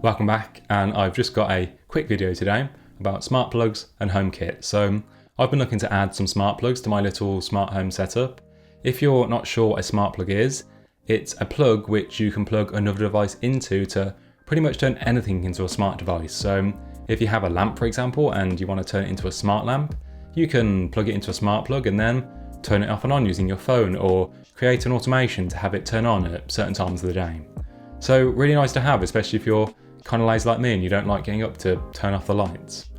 Welcome back, and I've just got a quick video today about smart plugs and HomeKit. So I've been looking to add some smart plugs to my little smart home setup. If you're not sure what a smart plug is, it's a plug which you can plug another device into to pretty much turn anything into a smart device. So if you have a lamp, for example, and you want to turn it into a smart lamp, you can plug it into a smart plug and then turn it off and on using your phone, or create an automation to have it turn on at certain times of the day. So really nice to have, especially if you're kind of lazy like me and you don't like getting up to turn off the lights.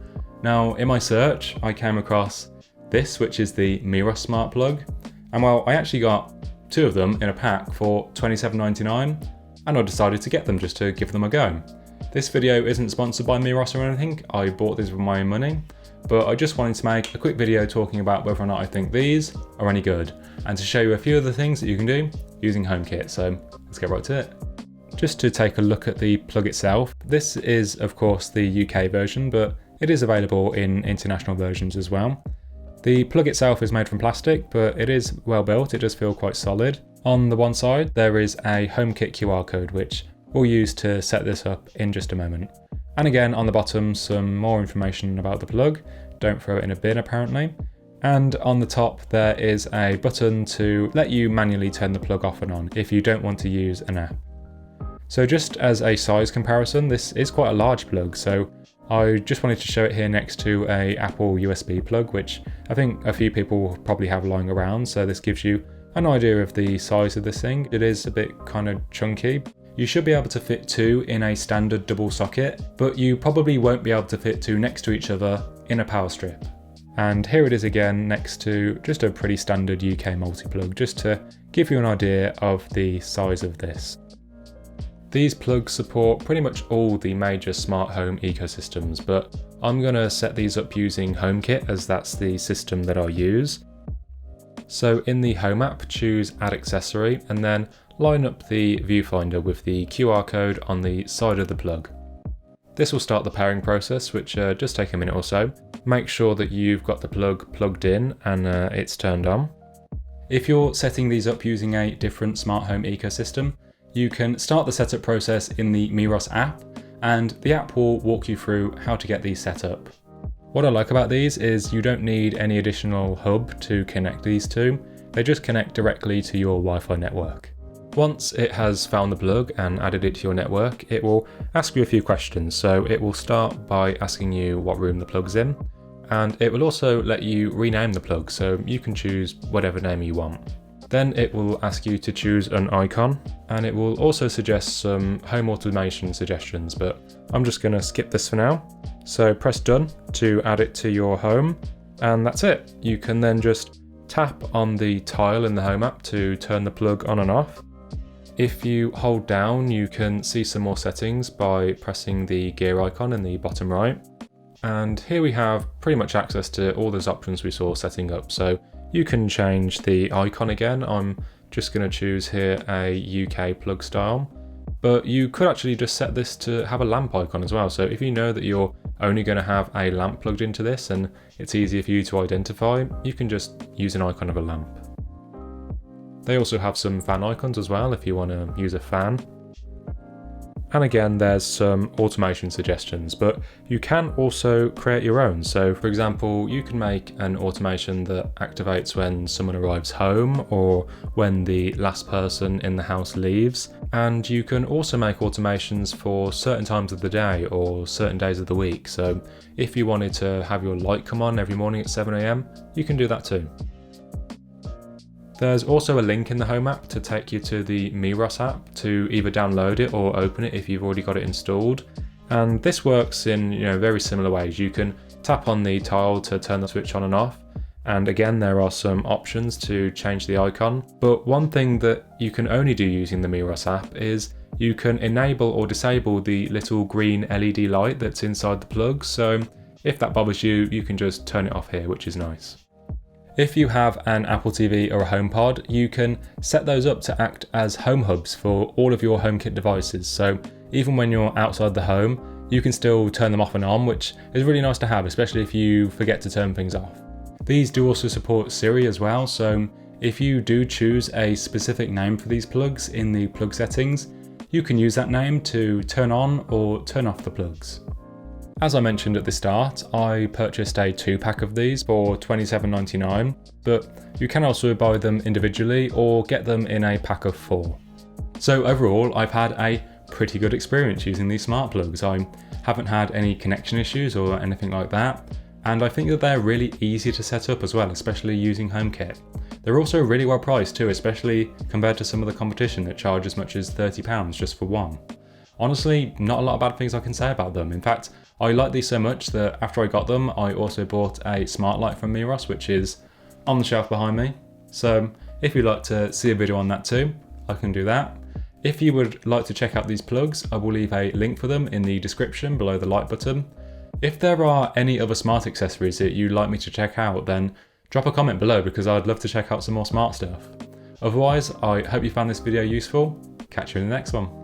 Now in my search I came across this, which is the Meross smart plug, and well, I actually got two of them in a pack for $27.99 and I decided to get them just to give them a go. This video isn't sponsored by Meross or anything, I bought these with my own money, but I just wanted to make a quick video talking about whether or not I think these are any good, and to show you a few of the things that you can do using HomeKit, so let's get right to it. Just to take a look at the plug itself, this is of course the UK version, but it is available in international versions as well. The plug itself is made from plastic, but it is well built, it does feel quite solid. On the one side there is a HomeKit QR code, which we'll use to set this up in just a moment. And again on the bottom some more information about the plug, don't throw it in a bin apparently. And on the top there is a button to let you manually turn the plug off and on if you don't want to use an app. So just as a size comparison, this is quite a large plug, so I just wanted to show it here next to a Apple USB plug, which I think a few people will probably have lying around, so this gives you an idea of the size of this thing. It is a bit kind of chunky. You should be able to fit two in a standard double socket, but you probably won't be able to fit two next to each other in a power strip. And here it is again next to just a pretty standard UK multi-plug, just to give you an idea of the size of this. These plugs support pretty much all the major smart home ecosystems, but I'm going to set these up using HomeKit as that's the system that I use. So in the Home app, choose Add Accessory and then line up the viewfinder with the QR code on the side of the plug. This will start the pairing process, which just take a minute or so. Make sure that you've got the plug plugged in and it's turned on. If you're setting these up using a different smart home ecosystem, you can start the setup process in the Meross app, and the app will walk you through how to get these set up. What I like about these is you don't need any additional hub to connect these two, they just connect directly to your Wi-Fi network. Once it has found the plug and added it to your network, it will ask you a few questions. So it will start by asking you what room the plug's in, and it will also let you rename the plug, so you can choose whatever name you want. Then it will ask you to choose an icon, and it will also suggest some home automation suggestions, but I'm just going to skip this for now. So press done to add it to your home, and that's it. You can then just tap on the tile in the Home app to turn the plug on and off. If you hold down, you can see some more settings by pressing the gear icon in the bottom right. And here we have pretty much access to all those options we saw setting up. So you can change the icon again. I'm just going to choose here a UK plug style, but you could actually just set this to have a lamp icon as well. So if you know that you're only going to have a lamp plugged into this and it's easier for you to identify, you can just use an icon of a lamp. They also have some fan icons as well if you want to use a fan. And again, there's some automation suggestions, but you can also create your own. So for example, you can make an automation that activates when someone arrives home or when the last person in the house leaves. And you can also make automations for certain times of the day or certain days of the week. So if you wanted to have your light come on every morning at 7 AM, you can do that too. There's also a link in the Home app to take you to the Meross app to either download it or open it if you've already got it installed. And this works in very similar ways. You can tap on the tile to turn the switch on and off. And again, there are some options to change the icon. But one thing that you can only do using the Meross app is you can enable or disable the little green LED light that's inside the plug. So if that bothers you, you can just turn it off here, which is nice. If you have an Apple TV or a HomePod, you can set those up to act as home hubs for all of your HomeKit devices. So even when you're outside the home, you can still turn them off and on, which is really nice to have, especially if you forget to turn things off. These do also support Siri as well, so if you do choose a specific name for these plugs in the plug settings, you can use that name to turn on or turn off the plugs. As I mentioned at the start, I purchased a 2-pack of these for $27.99, but you can also buy them individually or get them in a pack of 4. So overall, I've had a pretty good experience using these smart plugs. I haven't had any connection issues or anything like that, and I think that they're really easy to set up as well, especially using HomeKit. They're also really well priced too, especially compared to some of the competition that charge as much as £30 just for one. Honestly, not a lot of bad things I can say about them. In fact, I like these so much that after I got them, I also bought a smart light from Meross, which is on the shelf behind me. So if you'd like to see a video on that too, I can do that. If you would like to check out these plugs, I will leave a link for them in the description below the like button. If there are any other smart accessories that you'd like me to check out, then drop a comment below because I'd love to check out some more smart stuff. Otherwise, I hope you found this video useful. Catch you in the next one.